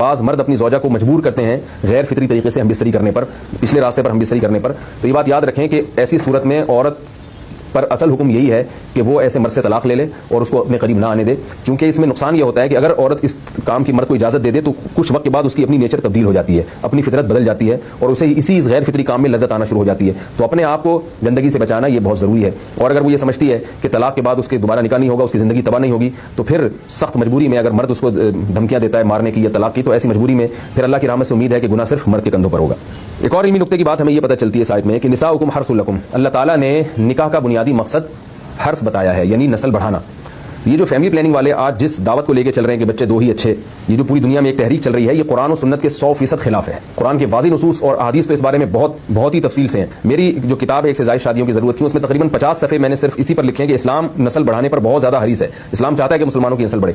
بعض مرد اپنی زوجہ کو مجبور کرتے ہیں غیر فطری طریقے سے ہم بستری کرنے پر، پچھلے راستے پر ہم بستری کرنے پر. تو یہ بات یاد رکھیں کہ ایسی صورت میں عورت پر اصل حکم یہی ہے کہ وہ ایسے مرد سے طلاق لے لے اور اس کو اپنے قریب نہ آنے دے، کیونکہ اس میں نقصان یہ ہوتا ہے کہ اگر عورت اس کام کی مرد کو اجازت دے دے تو کچھ وقت کے بعد اس کی اپنی نیچر تبدیل ہو جاتی ہے، اپنی فطرت بدل جاتی ہے اور اسے اسی غیر فطری کام میں لذت آنا شروع ہو جاتی ہے. تو اپنے آپ کو گندگی سے بچانا یہ بہت ضروری ہے. اور اگر وہ یہ سمجھتی ہے کہ طلاق کے بعد اس کے دوبارہ نکاح نہیں ہوگا، اس کی زندگی تباہ نہیں ہوگی، تو پھر سخت مجبوری میں اگر مرد اس کو دھمکیاں دیتا ہے مارنے کی یا طلاق کی، تو ایسی مجبوری میں پھر اللہ کی رحمت سے امید ہے کہ گناہ صرف مرد کے کندھوں پر ہوگا. ایک اور علمی نقطے کی بات ہمیں یہ پتہ چلتی ہے اس آیت میں کہ نساؤکم حرث لکم، اللہ تعالیٰ نے نکاح کا بنیادی مقصد حرث بتایا ہے، یعنی نسل بڑھانا. یہ جو فیملی پلاننگ والے آج جس دعوت کو لے کے چل رہے ہیں کہ بچے دو ہی اچھے، یہ جو پوری دنیا میں ایک تحریک چل رہی ہے، یہ قرآن و سنت کے 100% خلاف ہے. قرآن کے واضح نصوص اور احادیث تو اس بارے میں بہت ہی تفصیل سے ہیں. میری جو کتاب ہے ایک سے زائد شادیوں کی ضرورت کیوں، اس میں تقریباً 50 صفحے میں نے صرف اسی پر لکھے ہیں کہ اسلام نسل بڑھانے پر بہت زیادہ حریص ہے. اسلام چاہتا ہے کہ مسلمانوں کی نسل بڑھے.